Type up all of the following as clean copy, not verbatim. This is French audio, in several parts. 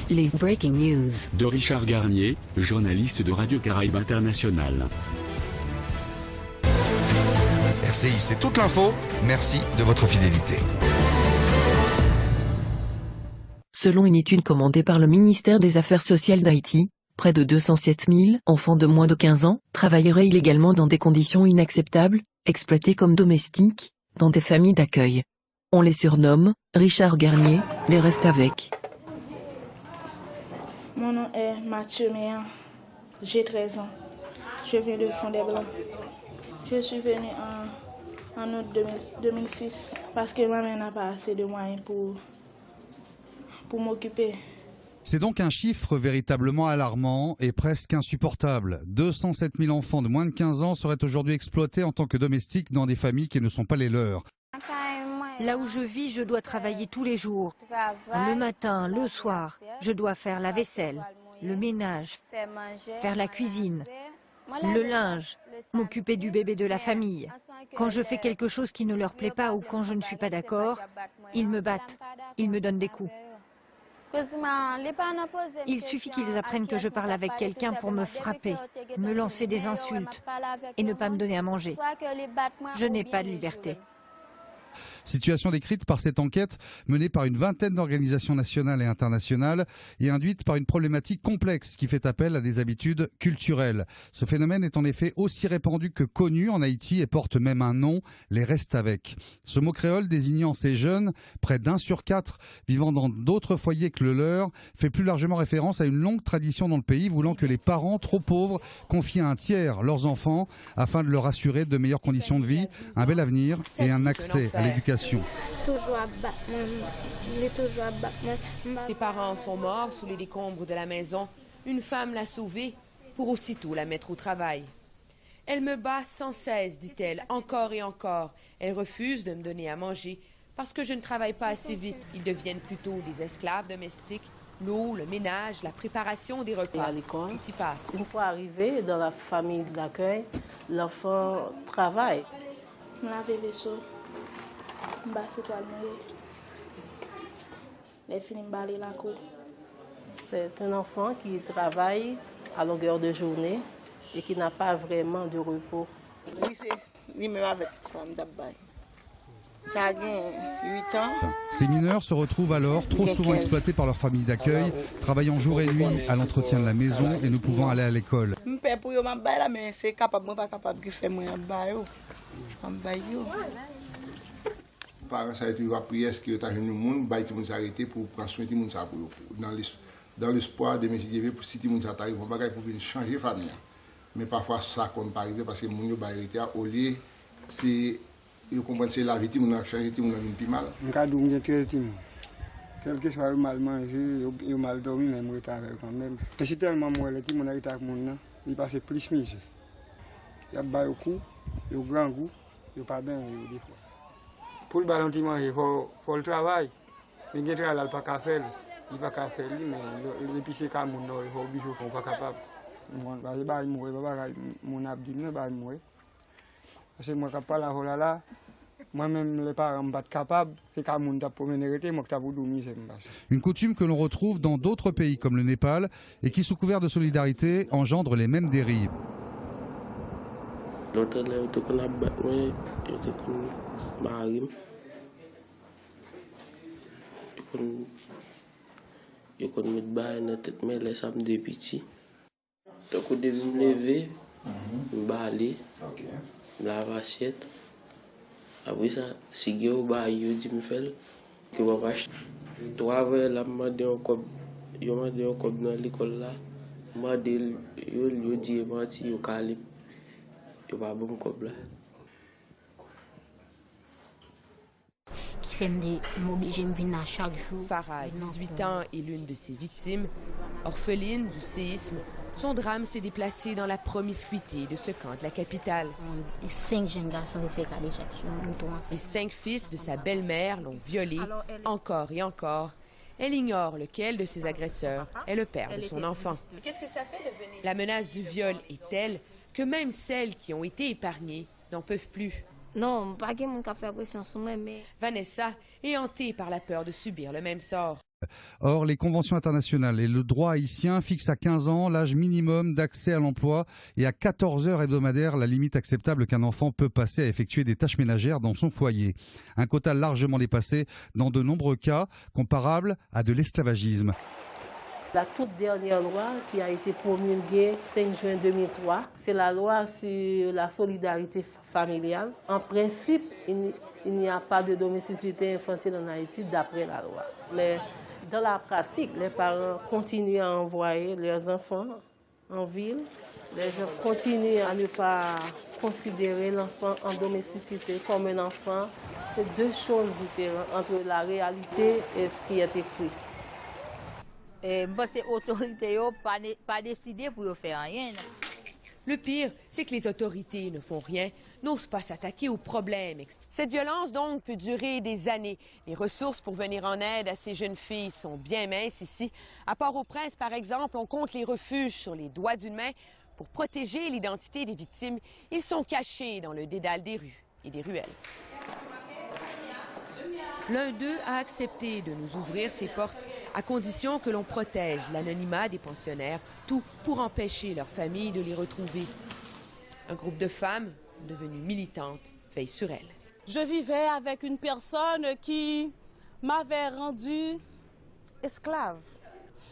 Les Breaking News de Richard Garnier, journaliste de Radio Caraïbes International. RCI, c'est toute l'info. Merci de votre fidélité. Selon une étude commandée par le ministère des Affaires sociales d'Haïti, près de 207 000 enfants de moins de 15 ans travailleraient illégalement dans des conditions inacceptables, exploités comme domestiques, dans des familles d'accueil. On les surnomme Richard Garnier, les reste avec. Mon nom est Mathieu Méan, j'ai 13 ans. Je viens de Fond-des-Blancs. Je suis venu en août 2006 parce que ma mère n'a pas assez de moyens pour m'occuper. C'est donc un chiffre véritablement alarmant et presque insupportable. 207 000 enfants de moins de 15 ans seraient aujourd'hui exploités en tant que domestiques dans des familles qui ne sont pas les leurs. Là où je vis, je dois travailler tous les jours. Le matin, le soir, je dois faire la vaisselle, le ménage, faire la cuisine, le linge, m'occuper du bébé de la famille. Quand je fais quelque chose qui ne leur plaît pas ou quand je ne suis pas d'accord, ils me battent, ils me donnent des coups. Il suffit qu'ils apprennent que je parle avec quelqu'un pour me frapper, me lancer des insultes et ne pas me donner à manger. Je n'ai pas de liberté. Situation décrite par cette enquête menée par une vingtaine d'organisations nationales et internationales et induite par une problématique complexe qui fait appel à des habitudes culturelles. Ce phénomène est en effet aussi répandu que connu en Haïti et porte même un nom, les reste avec. Ce mot créole désignant ces jeunes, près d'1 sur 4 vivant dans d'autres foyers que le leur, fait plus largement référence à une longue tradition dans le pays voulant que les parents trop pauvres confient à un tiers leurs enfants afin de leur assurer de meilleures conditions de vie, un bel avenir et un accès à l'éducation. Ses parents sont morts sous les décombres de la maison. Une femme l'a sauvée pour aussitôt la mettre au travail. Elle me bat sans cesse, dit-elle, encore et encore. Elle refuse de me donner à manger parce que je ne travaille pas assez vite. Ils deviennent plutôt des esclaves domestiques. L'eau, le ménage, la préparation des repas, tout y passe. Une fois arrivé dans la famille d'accueil, l'enfant travaille. Laver les vaisseaux. C'est un enfant qui travaille à longueur de journée et qui n'a pas vraiment de repos. Oui, c'est lui-même avec ça, ça a 8 ans. Ces mineurs se retrouvent alors trop souvent exploités par leur famille d'accueil, travaillant jour et nuit à l'entretien de la maison et ne pouvant aller à l'école. Parents ça a été appris est-ce que t'as jeune monde bail tout monde s'arrêter pour prendre soin de monde ça pour dans l'espoir de me pour si tout monde ça t'arrive on bagaille pour venir changer famille mais parfois ça compte pas arriver parce que monde yo bail au lieu c'est yo comprendre c'est la vie tout monde a changé tout monde a plus mal en cas d'où me très tim quel que soit mal mangé yo mal dormi même retard quand même et c'est tellement moi le tim on a été avec monde il passe plus misé il y a bail au coup yo grand goût yo pas bien des fois. Pour le ballon, il faut le travail. Mais il ne peut pas faire. Il ne peut pas faire, mais l'épicier comme il faut obligé qu'on pas capable. Je ne vais pas mourir, mon abdi ne va pas mourir. Parce que moi, je ne pas là. Moi-même, les parents ne sont pas capables. C'est comme on t'a promené, moi, je t'ai dormi. Une coutume que l'on retrouve dans d'autres pays comme le Népal et qui, sous couvert de solidarité, engendre les mêmes dérives. L'autre là, il était là, il était marim. Il connaît mettre bain dans tête mais les samedi de petit. Donc au début me lever, me baler, laver assiette. Après ça, si je bail, je dis me faire que va acheter. Toi avec la m'a dit encore, yo m'a dit encore dans l'école là, m'a dit yo dit menti yo calé. Farah, 18 ans, est l'une de ses victimes. Orpheline du séisme, son drame s'est déplacé dans la promiscuité de ce camp de la capitale. Les 5 jeunes garçons ont fait Les 5 fils de sa belle-mère l'ont violée encore et encore. Elle ignore lequel de ses agresseurs est le père de son enfant. Qu'est-ce que ça fait de venir? La menace du viol est telle que même celles qui ont été épargnées n'en peuvent plus. Non, pas que mon café pression sur moi, mais Vanessa est hantée par la peur de subir le même sort. Or, les conventions internationales et le droit haïtien fixent à 15 ans l'âge minimum d'accès à l'emploi et à 14 heures hebdomadaires la limite acceptable qu'un enfant peut passer à effectuer des tâches ménagères dans son foyer. Un quota largement dépassé dans de nombreux cas, comparable à de l'esclavagisme. La toute dernière loi qui a été promulguée le 5 juin 2003, c'est la loi sur la solidarité familiale. En principe, il n'y a pas de domesticité infantile en Haïti d'après la loi. Mais dans la pratique, les parents continuent à envoyer leurs enfants en ville. Les gens continuent à ne pas considérer l'enfant en domesticité comme un enfant. C'est deux choses différentes entre la réalité et ce qui est écrit. C'est autorité pas décidé pour faire rien. Le pire, c'est que les autorités ne font rien, n'osent pas s'attaquer aux problèmes. Cette violence, donc, peut durer des années. Les ressources pour venir en aide à ces jeunes filles sont bien minces ici. À Port-au-Prince, par exemple, on compte les refuges sur les doigts d'une main. Pour protéger l'identité des victimes, ils sont cachés dans le dédale des rues et des ruelles. L'un d'eux a accepté de nous ouvrir ses portes à condition que l'on protège l'anonymat des pensionnaires, tout pour empêcher leur famille de les retrouver. Un groupe de femmes, devenues militantes, veille sur elles. Je vivais avec une personne qui m'avait rendue esclave.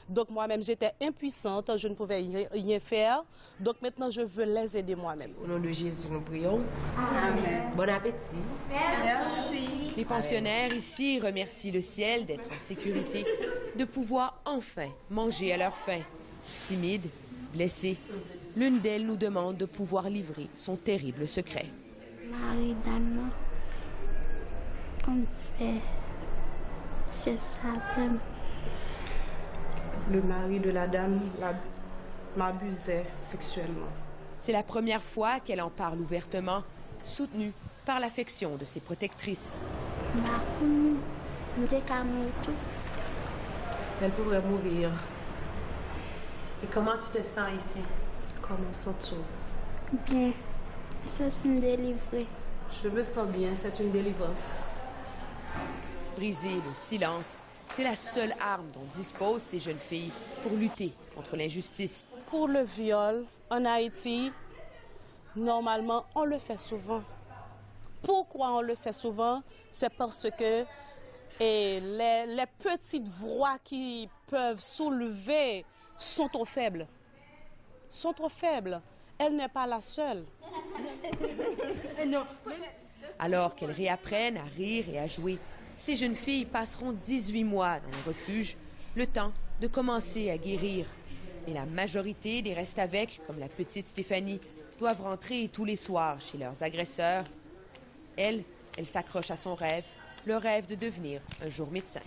Donc moi-même, j'étais impuissante, je ne pouvais rien faire. Donc maintenant, je veux les aider moi-même. Au nom de Jésus, nous prions. Amen. Bon appétit. Merci. Les pensionnaires ici remercient le ciel d'être en sécurité, de pouvoir enfin manger à leur faim. Timides, blessées, l'une d'elles nous demande de pouvoir livrer son terrible secret. Marie donne-moi comme fait, c'est ça même. Le mari de la dame m'abusait sexuellement. C'est la première fois qu'elle en parle ouvertement, soutenue par l'affection de ses protectrices. Elle pourrait mourir. Et comment tu te sens ici? Comment sens-tu? Bien, ça c'est délivré. Je me sens bien, c'est une délivrance. Briser le silence, c'est la seule arme dont disposent ces jeunes filles pour lutter contre l'injustice. Pour le viol, en Haïti, normalement, on le fait souvent. Pourquoi on le fait souvent? C'est parce que les petites voix qui peuvent soulever sont trop faibles. Sont trop faibles. Elle n'est pas la seule. Alors qu'elles réapprennent à rire et à jouer, ces jeunes filles passeront 18 mois dans le refuge, le temps de commencer à guérir. Et la majorité des reste-avec, comme la petite Stéphanie, doivent rentrer tous les soirs chez leurs agresseurs. Elle s'accroche à son rêve, le rêve de devenir un jour médecin.